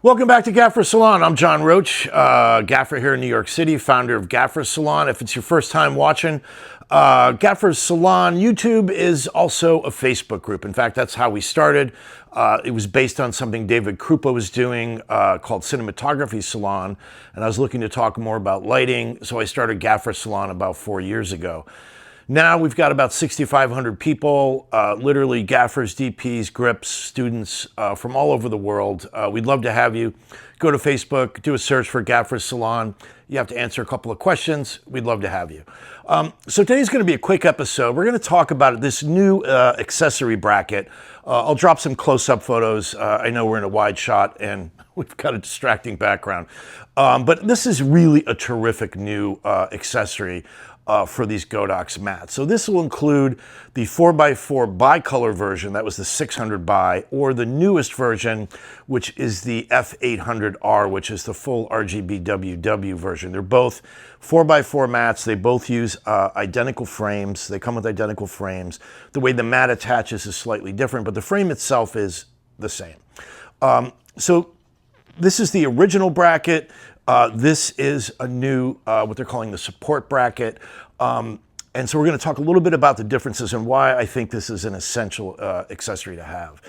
Welcome back to Gaffer Salon. I'm John Roach, gaffer here in New York City, founder of Gaffer Salon. If it's your first time watching, Gaffer Salon YouTube is also a Facebook group. In fact, that's how we started. It was based on something David Krupa was doing called Cinematography Salon, and I was looking to talk more about lighting, so I started Gaffer Salon about 4 years ago. Now we've got about 6,500 people, literally gaffers, DPs, grips, students from all over the world. We'd love to have you. Go to Facebook, do a search for Gaffer Salon. You have to answer a couple of questions. We'd love to have you. So today's going to be a quick episode. We're going to talk about this new accessory bracket. I'll drop some close-up photos. I know we're in a wide shot and we've got a distracting background. But this is really a terrific new accessory for these Godox mats. So this will include the 4x4 bicolor version, that was the 600 by, or the newest version, which is the F800R, which is the full RGBWW version. They're both 4x4 mats. They both use identical frames. They come with identical frames. The way the mat attaches is slightly different, but the frame itself is the same. So this is the original bracket. This is a new, what they're calling the support bracket. And so we're going to talk a little bit about the differences and why I think this is an essential accessory to have.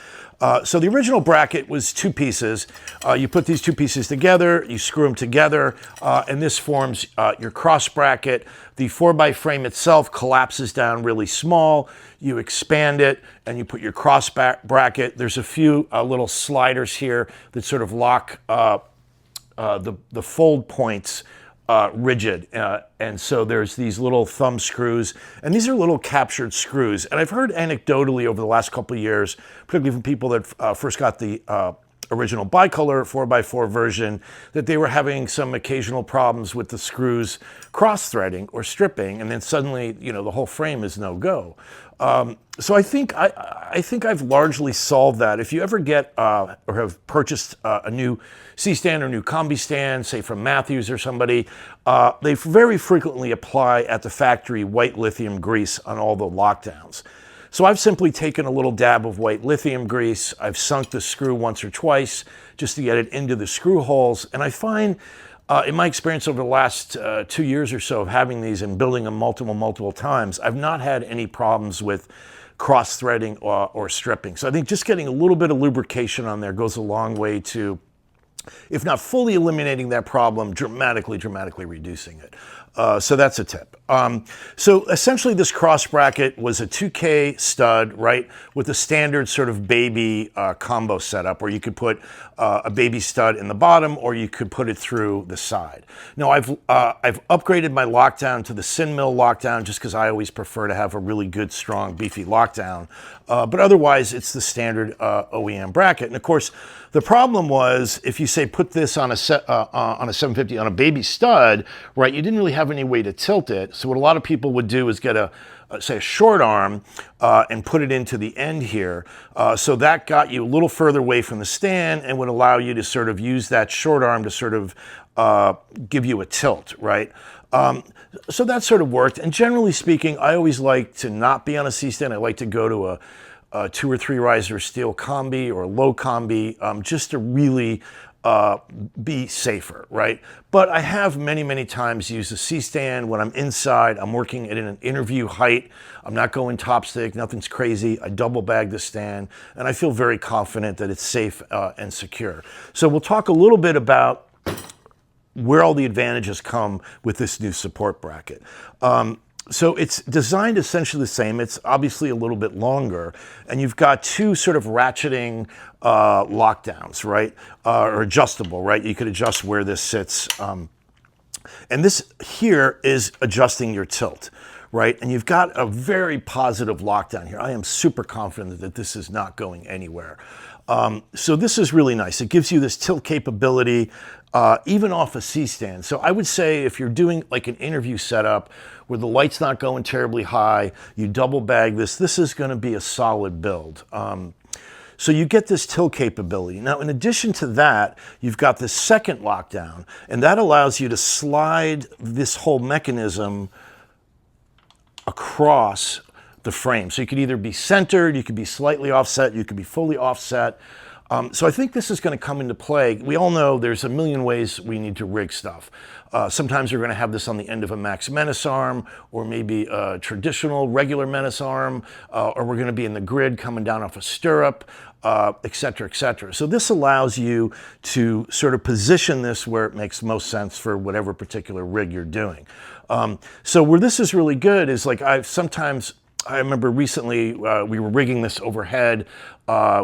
So the original bracket was two pieces. You put these two pieces together, you screw them together, and this forms your cross bracket. The 4x frame itself collapses down really small. You expand it and you put your cross bracket. There's a few little sliders here that sort of lock the fold points rigid, and so there's these little thumb screws, and these are little captured screws. And I've heard anecdotally over the last couple of years, particularly from people that first got the original bicolor 4x4 version, that they were having some occasional problems with the screws cross-threading or stripping, and then suddenly, you know, the whole frame is no go. So I think I've largely solved that. If you ever get or have purchased a new C-stand or new combi stand, say from Matthews or somebody, they very frequently apply at the factory white lithium grease on all the lockdowns. So I've simply taken a little dab of white lithium grease. I've sunk the screw once or twice just to get it into the screw holes. And I find, in my experience over the last 2 years or so of having these and building them multiple times, I've not had any problems with cross-threading or stripping. So I think just getting a little bit of lubrication on there goes a long way to, if not fully eliminating that problem, dramatically reducing it. So that's a tip. So essentially this cross bracket was a 2K stud, right, with a standard sort of baby combo setup where you could put a baby stud in the bottom or you could put it through the side. Now I've upgraded my lockdown to the Sin Mill lockdown just because I always prefer to have a really good, strong, beefy lockdown. But otherwise it's the standard OEM bracket. And of course, the problem was if you say put this on a 750 on a baby stud, right, you didn't really have any way to tilt it. So what a lot of people would do is get say a short arm and put it into the end here. So that got you a little further away from the stand and would allow you to sort of use that short arm to sort of give you a tilt, right? So that sort of worked. And generally speaking, I always like to not be on a C-stand. I like to go to a 2 or 3 riser steel combi or a low combi just to really be safer, right? But I have many times used a C-stand when I'm inside, I'm working at an interview height, I'm not going top stick, nothing's crazy, I double bag the stand, and I feel very confident that it's safe and secure. So we'll talk a little bit about where all the advantages come with this new support bracket. So it's designed essentially the same. It's obviously a little bit longer, and you've got two sort of ratcheting lockdowns, right? Or adjustable, right? You could adjust where this sits. And this here is adjusting your tilt, right? And you've got a very positive lockdown here. I am super confident that this is not going anywhere. So this is really nice. It gives you this tilt capability, even off a C-stand. So I would say if you're doing like an interview setup where the light's not going terribly high, you double bag this is going to be a solid build. So you get this tilt capability. Now, in addition to that, you've got this second lockdown, and that allows you to slide this whole mechanism across the frame. So you could either be centered, you could be slightly offset, you could be fully offset. So I think this is going to come into play. We all know there's a million ways we need to rig stuff. Sometimes you're going to have this on the end of a Max Menace arm, or maybe a traditional regular Menace arm, or we're going to be in the grid coming down off a stirrup, et cetera, et cetera. So this allows you to sort of position this where it makes most sense for whatever particular rig you're doing. So where this is really good is like I remember recently we were rigging this overhead,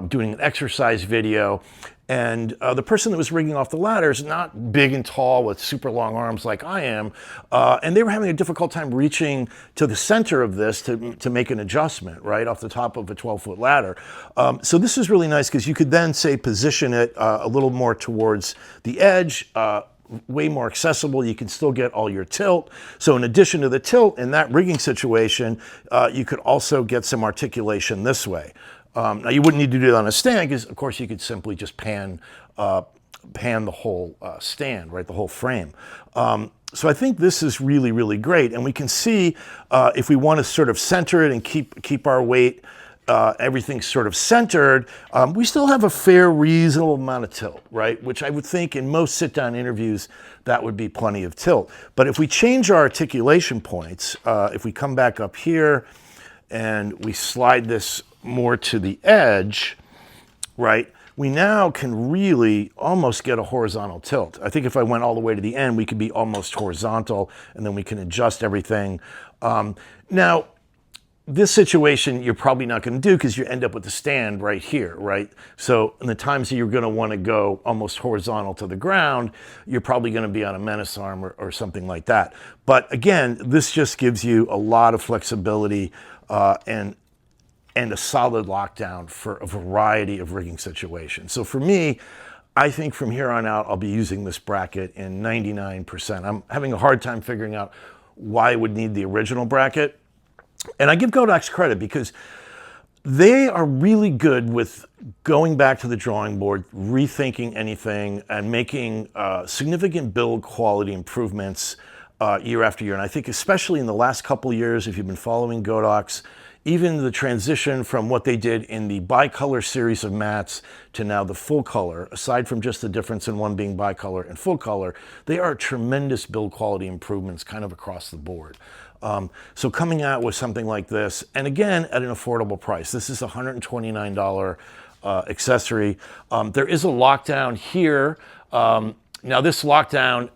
doing an exercise video, and the person that was rigging off the ladder is not big and tall with super long arms like I am, and they were having a difficult time reaching to the center of this to make an adjustment, right, off the top of a 12-foot ladder. So this is really nice because you could then, say, position it a little more towards the edge, way more accessible. You can still get all your tilt. So in addition to the tilt in that rigging situation, you could also get some articulation this way. Now you wouldn't need to do it on a stand because of course you could simply just pan the whole stand, right, the whole frame. So I think this is really, really great. And we can see if we want to sort of center it and keep our weight, everything's sort of centered, we still have a fair, reasonable amount of tilt, right? Which I would think in most sit-down interviews, that would be plenty of tilt. But if we change our articulation points, if we come back up here and we slide this more to the edge, right, we now can really almost get a horizontal tilt. I think if I went all the way to the end, we could be almost horizontal, and then we can adjust everything. Now, this situation you're probably not going to do because you end up with the stand right here, right? So in the times that you're going to want to go almost horizontal to the ground, you're probably going to be on a Menace arm or something like that. But again, this just gives you a lot of flexibility and a solid lockdown for a variety of rigging situations. So for me, I think from here on out, I'll be using this bracket in 99%. I'm having a hard time figuring out why I would need the original bracket. And I give Godox credit because they are really good with going back to the drawing board, rethinking anything, and making significant build quality improvements year after year. And I think especially in the last couple of years, if you've been following Godox, even the transition from what they did in the Bicolor series of mats to now the full color, aside from just the difference in one being Bicolor and full color, they are tremendous build quality improvements kind of across the board. So coming out with something like this, and again, at an affordable price. This is a $129 accessory. There is a lockdown here. Now this lockdown,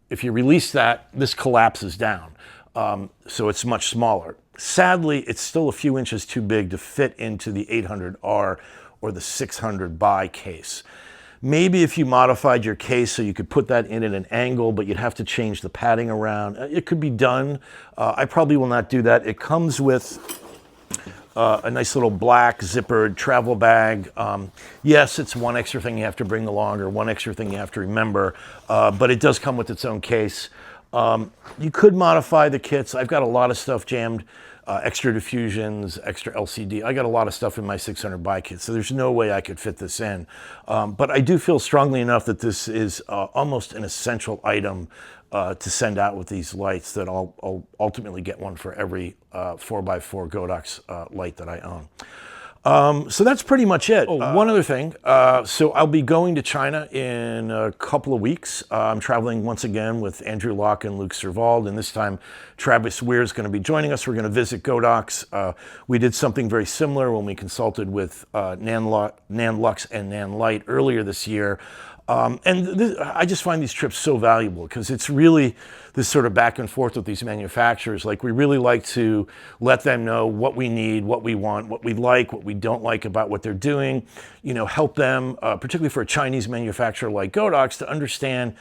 if you release that, this collapses down. So it's much smaller. Sadly, it's still a few inches too big to fit into the 800R or the 600 by case. Maybe if you modified your case so you could put that in at an angle, but you'd have to change the padding around. It could be done. I probably will not do that. It comes with a nice little black zippered travel bag. Yes, it's one extra thing you have to bring along or one extra thing you have to remember, but it does come with its own case. You could modify the kits. I've got a lot of stuff jammed. Extra diffusions, extra LCD. I got a lot of stuff in my 600 by kit, so there's no way I could fit this in. But I do feel strongly enough that this is almost an essential item to send out with these lights that I'll ultimately get one for every 4x4 Godox light that I own. So that's pretty much it. One other thing. So I'll be going to China in a couple of weeks. I'm traveling once again with Andrew Locke and Luke Servald, and this time Travis Weir is going to be joining us. We're going to visit Godox. We did something very similar when we consulted with Nanlux and Nanlite earlier this year. I just find these trips so valuable because it's really this sort of back and forth with these manufacturers. Like, we really like to let them know what we need, what we want, what we like, what we don't like about what they're doing, you know, help them, particularly for a Chinese manufacturer like Godox, to understand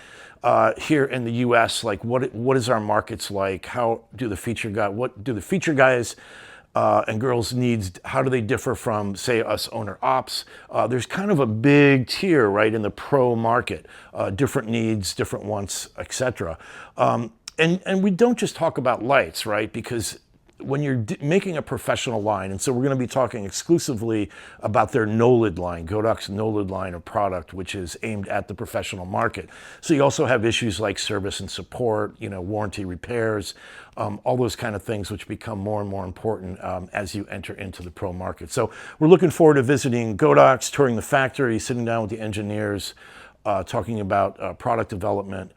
here in the US, like what is our markets like? How do the feature guys, what do the feature guys and girls' needs, how do they differ from, say, us owner ops? There's kind of a big tier, right, in the pro market, different needs, different wants, etc. And we don't just talk about lights, right, because when you're making a professional line, and so we're going to be talking exclusively about their no-lid line, Godox no-lid line of product, which is aimed at the professional market. So you also have issues like service and support, warranty, repairs, all those kind of things which become more and more important as you enter into the pro market. So we're looking forward to visiting Godox, touring the factory, sitting down with the engineers, talking about product development.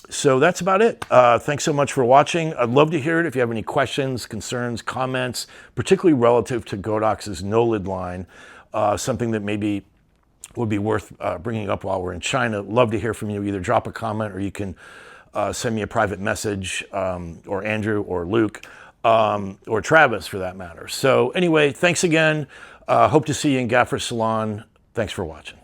So that's about it. Thanks so much for watching. I'd love to hear it if you have any questions, concerns, comments, particularly relative to Godox's no-lid line, something that maybe would be worth bringing up while we're in China. Love to hear from you. Either drop a comment or you can send me a private message, or Andrew or Luke, or Travis for that matter. So anyway, thanks again. Hope to see you in Gaffer Salon. Thanks for watching.